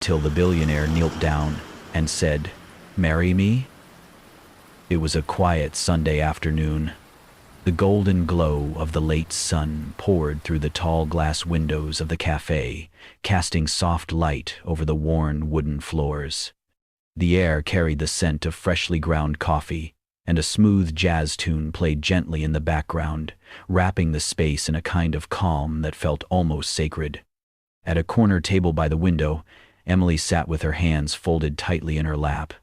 till the billionaire knelt down and said, "Marry me?" It was a quiet Sunday afternoon. The golden glow of the late sun poured through the tall glass windows of the cafe, casting soft light over the worn wooden floors. The air carried the scent of freshly ground coffee, and a smooth jazz tune played gently in the background, wrapping the space in a kind of calm that felt almost sacred. At a corner table by the window, Emily sat with her hands folded tightly in her lap.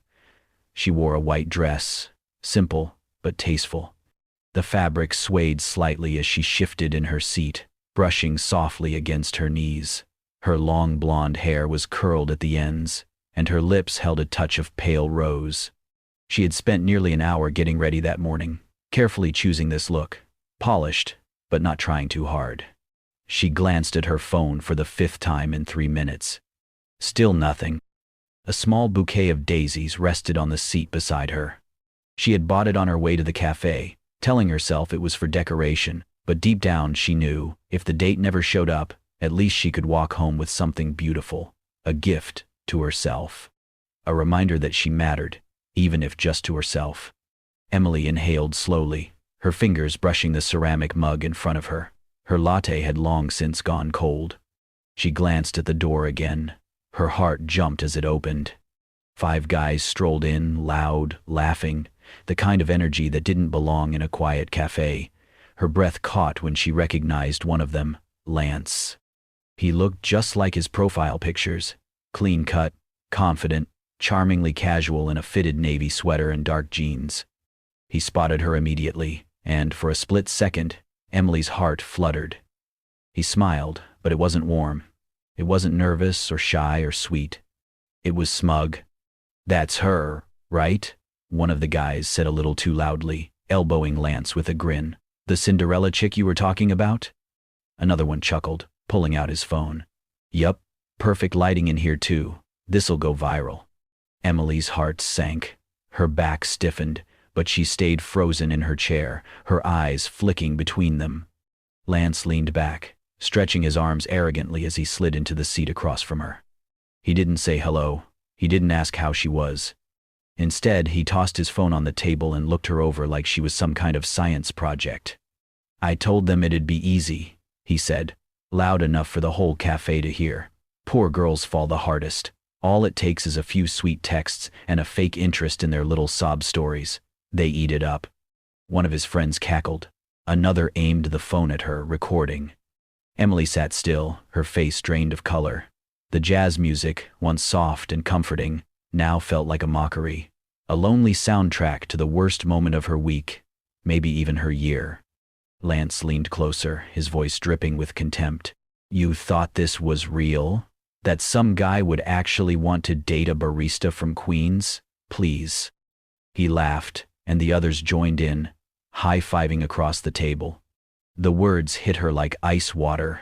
She wore a white dress, simple but tasteful. The fabric swayed slightly as she shifted in her seat, brushing softly against her knees. Her long blonde hair was curled at the ends, and her lips held a touch of pale rose. She had spent nearly an hour getting ready that morning, carefully choosing this look, polished, but not trying too hard. She glanced at her phone for the 5th time in 3 minutes. Still nothing. A small bouquet of daisies rested on the seat beside her. She had bought it on her way to the cafe, telling herself it was for decoration, but deep down she knew, if the date never showed up, at least she could walk home with something beautiful, a gift to herself. A reminder that she mattered, even if just to herself. Emily inhaled slowly, her fingers brushing the ceramic mug in front of her. Her latte had long since gone cold. She glanced at the door again. Her heart jumped as it opened. 5 guys strolled in, loud, laughing, the kind of energy that didn't belong in a quiet cafe. Her breath caught when she recognized one of them, Lance. He looked just like his profile pictures, clean-cut, confident, charmingly casual in a fitted navy sweater and dark jeans. He spotted her immediately, and for a split second, Emily's heart fluttered. He smiled, but it wasn't warm. It wasn't nervous or shy or sweet. It was smug. "That's her, right?" one of the guys said a little too loudly, elbowing Lance with a grin. "The Cinderella chick you were talking about?" Another one chuckled, pulling out his phone. "Yup, perfect lighting in here too. This'll go viral." Emily's heart sank. Her back stiffened, but she stayed frozen in her chair, her eyes flicking between them. Lance leaned back, stretching his arms arrogantly as he slid into the seat across from her. He didn't say hello. He didn't ask how she was. Instead, he tossed his phone on the table and looked her over like she was some kind of science project. "I told them it'd be easy," he said, loud enough for the whole cafe to hear. "Poor girls fall the hardest. All it takes is a few sweet texts and a fake interest in their little sob stories. They eat it up." One of his friends cackled. Another aimed the phone at her, recording. Emily sat still, her face drained of color. The jazz music, once soft and comforting, now felt like a mockery. A lonely soundtrack to the worst moment of her week, maybe even her year. Lance leaned closer, his voice dripping with contempt. "You thought this was real? That some guy would actually want to date a barista from Queens? Please." He laughed, and the others joined in, high-fiving across the table. The words hit her like ice water.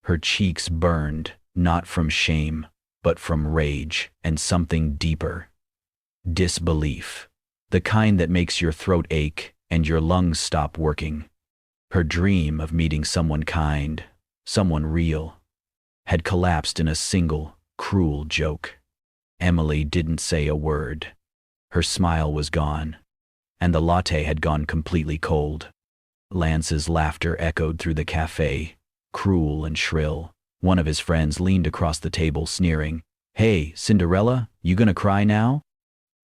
Her cheeks burned, not from shame, but from rage and something deeper. Disbelief. The kind that makes your throat ache and your lungs stop working. Her dream of meeting someone kind, someone real, had collapsed in a single, cruel joke. Emily didn't say a word. Her smile was gone, and the latte had gone completely cold. Lance's laughter echoed through the cafe, cruel and shrill. One of his friends leaned across the table, sneering, "Hey, Cinderella, you gonna cry now?"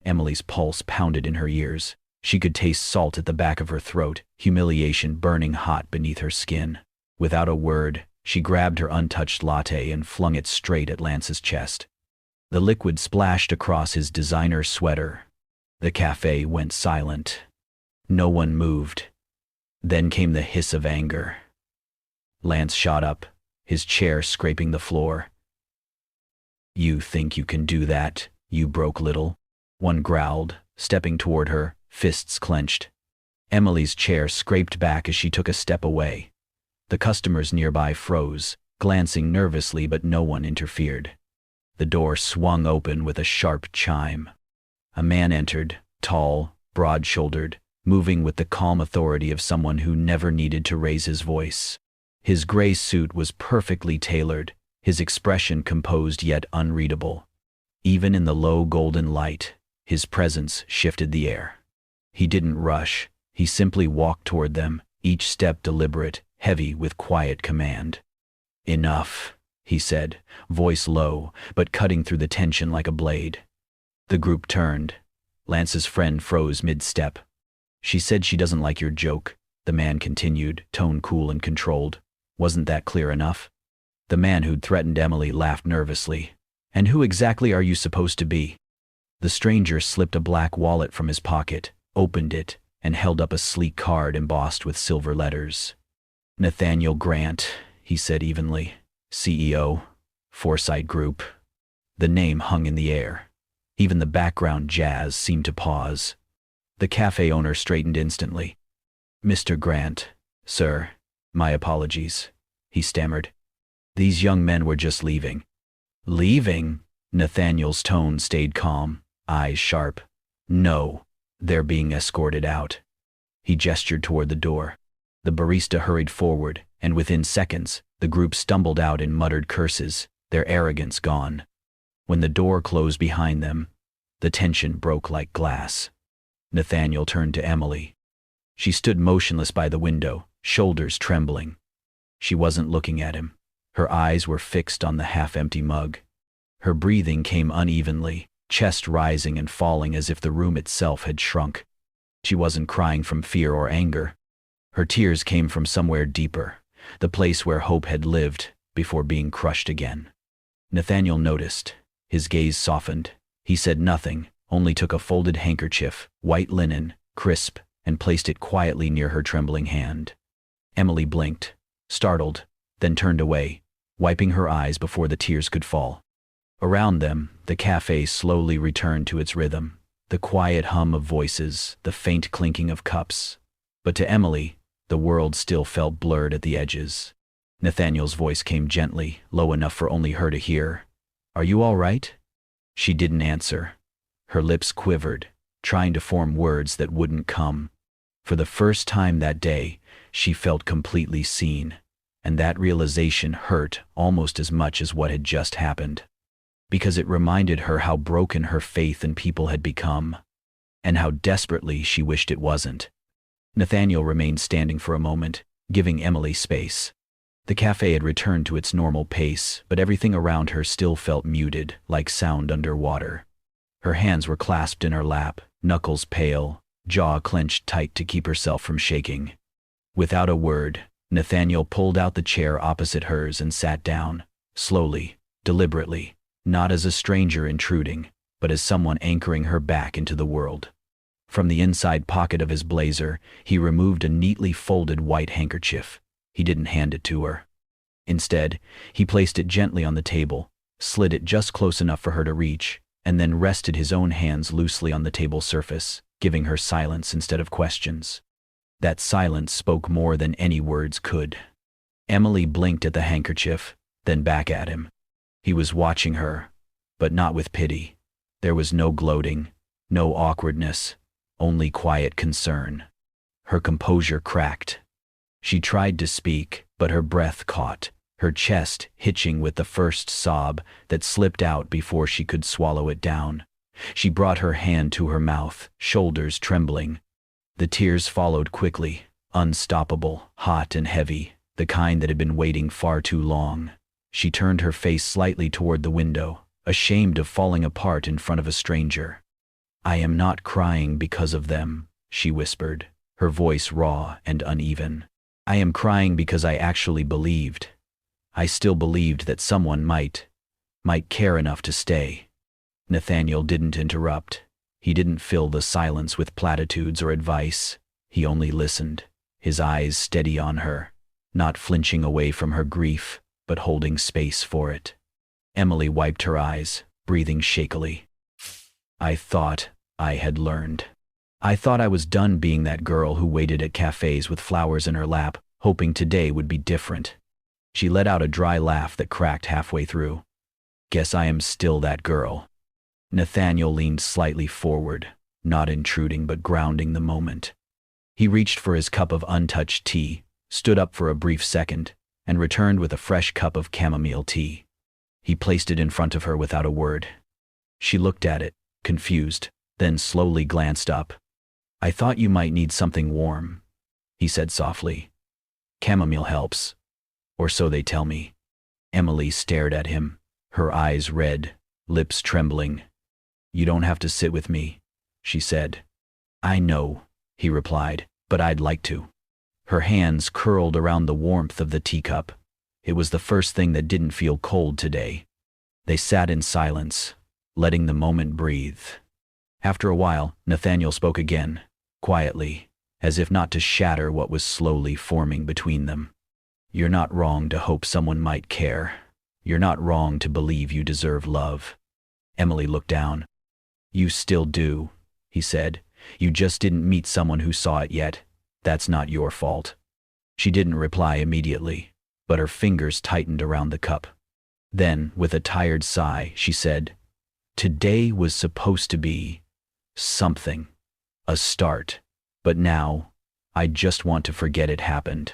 Emily's pulse pounded in her ears. She could taste salt at the back of her throat, humiliation burning hot beneath her skin. Without a word, she grabbed her untouched latte and flung it straight at Lance's chest. The liquid splashed across his designer sweater. The cafe went silent. No one moved. Then came the hiss of anger. Lance shot up, his chair scraping the floor. "You think you can do that, you broke little?" one growled, stepping toward her, fists clenched. Emily's chair scraped back as she took a step away. The customers nearby froze, glancing nervously, but no one interfered. The door swung open with a sharp chime. A man entered, tall, broad-shouldered, moving with the calm authority of someone who never needed to raise his voice. His gray suit was perfectly tailored, his expression composed yet unreadable. Even in the low golden light, his presence shifted the air. He didn't rush, he simply walked toward them, each step deliberate, heavy with quiet command. "Enough," he said, voice low, but cutting through the tension like a blade. The group turned. Lance's friend froze mid-step. "She said she doesn't like your joke," the man continued, tone cool and controlled. "Wasn't that clear enough?" The man who'd threatened Emily laughed nervously. "And who exactly are you supposed to be?" The stranger slipped a black wallet from his pocket, opened it, and held up a sleek card embossed with silver letters. "Nathaniel Grant," he said evenly. "CEO, Foresight Group." The name hung in the air. Even the background jazz seemed to pause. The cafe owner straightened instantly. "Mr. Grant, sir, my apologies," he stammered. "These young men were just leaving." "Leaving?" Nathaniel's tone stayed calm, eyes sharp. "No, they're being escorted out." He gestured toward the door. The barista hurried forward, and within seconds, the group stumbled out in muttered curses, their arrogance gone. When the door closed behind them, the tension broke like glass. Nathaniel turned to Emily. She stood motionless by the window, shoulders trembling. She wasn't looking at him. Her eyes were fixed on the half-empty mug. Her breathing came unevenly, chest rising and falling as if the room itself had shrunk. She wasn't crying from fear or anger. Her tears came from somewhere deeper, the place where hope had lived before being crushed again. Nathaniel noticed. His gaze softened. He said nothing, only took a folded handkerchief, white linen, crisp, and placed it quietly near her trembling hand. Emily blinked, startled, then turned away, wiping her eyes before the tears could fall. Around them, the cafe slowly returned to its rhythm, the quiet hum of voices, the faint clinking of cups. But to Emily, the world still felt blurred at the edges. Nathaniel's voice came gently, low enough for only her to hear. "Are you all right?" She didn't answer. Her lips quivered, trying to form words that wouldn't come. For the first time that day, she felt completely seen, and that realization hurt almost as much as what had just happened. Because it reminded her how broken her faith in people had become, and how desperately she wished it wasn't. Nathaniel remained standing for a moment, giving Emily space. The cafe had returned to its normal pace, but everything around her still felt muted, like sound underwater. Her hands were clasped in her lap, knuckles pale, jaw clenched tight to keep herself from shaking. Without a word, Nathaniel pulled out the chair opposite hers and sat down, slowly, deliberately, not as a stranger intruding, but as someone anchoring her back into the world. From the inside pocket of his blazer, he removed a neatly folded white handkerchief. He didn't hand it to her. Instead, he placed it gently on the table, slid it just close enough for her to reach, and then rested his own hands loosely on the table surface, giving her silence instead of questions. That silence spoke more than any words could. Emily blinked at the handkerchief, then back at him. He was watching her, but not with pity. There was no gloating, no awkwardness, only quiet concern. Her composure cracked. She tried to speak, but her breath caught, her chest hitching with the first sob that slipped out before she could swallow it down. She brought her hand to her mouth, shoulders trembling. The tears followed quickly, unstoppable, hot and heavy, the kind that had been waiting far too long. She turned her face slightly toward the window, ashamed of falling apart in front of a stranger. "I am not crying because of them," she whispered, her voice raw and uneven. "I am crying because I actually believed. I still believed that someone might care enough to stay." Nathaniel didn't interrupt. He didn't fill the silence with platitudes or advice. He only listened, his eyes steady on her, not flinching away from her grief, but holding space for it. Emily wiped her eyes, breathing shakily. "I thought I had learned. I thought I was done being that girl who waited at cafes with flowers in her lap, hoping today would be different." She let out a dry laugh that cracked halfway through. "Guess I am still that girl." Nathaniel leaned slightly forward, not intruding but grounding the moment. He reached for his cup of untouched tea, stood up for a brief second, and returned with a fresh cup of chamomile tea. He placed it in front of her without a word. She looked at it, confused, then slowly glanced up. "I thought you might need something warm," he said softly. "Chamomile helps. Or so they tell me." Emily stared at him, her eyes red, lips trembling. "You don't have to sit with me," she said. "I know," he replied, "but I'd like to." Her hands curled around the warmth of the teacup. It was the first thing that didn't feel cold today. They sat in silence, letting the moment breathe. After a while, Nathaniel spoke again, quietly, as if not to shatter what was slowly forming between them. "You're not wrong to hope someone might care. You're not wrong to believe you deserve love." Emily looked down. "You still do," he said. "You just didn't meet someone who saw it yet. That's not your fault." She didn't reply immediately, but her fingers tightened around the cup. Then, with a tired sigh, she said, "Today was supposed to be something, a start, but now, I just want to forget it happened."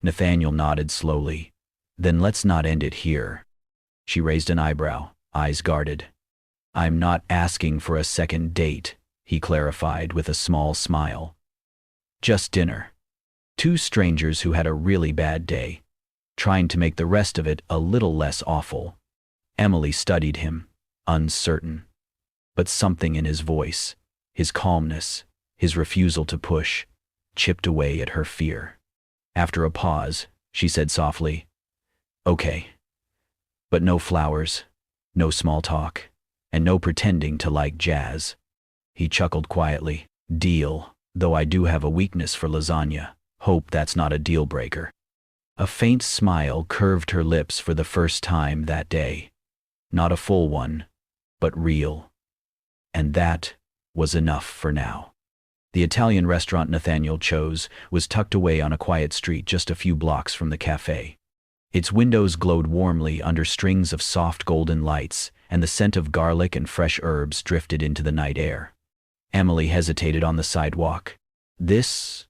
Nathaniel nodded slowly. "Then let's not end it here." She raised an eyebrow, eyes guarded. "I'm not asking for a second date," he clarified with a small smile. "Just dinner. Two strangers who had a really bad day, trying to make the rest of it a little less awful." Emily studied him, uncertain. But something in his voice, his calmness, his refusal to push, chipped away at her fear. After a pause, she said softly, "Okay. But no flowers, no small talk, and no pretending to like jazz." He chuckled quietly. "Deal, though I do have a weakness for lasagna. Hope that's not a deal breaker." A faint smile curved her lips for the first time that day. Not a full one, but real. And that was enough for now. The Italian restaurant Nathaniel chose was tucked away on a quiet street just a few blocks from the cafe. Its windows glowed warmly under strings of soft golden lights, and the scent of garlic and fresh herbs drifted into the night air. Emily hesitated on the sidewalk. This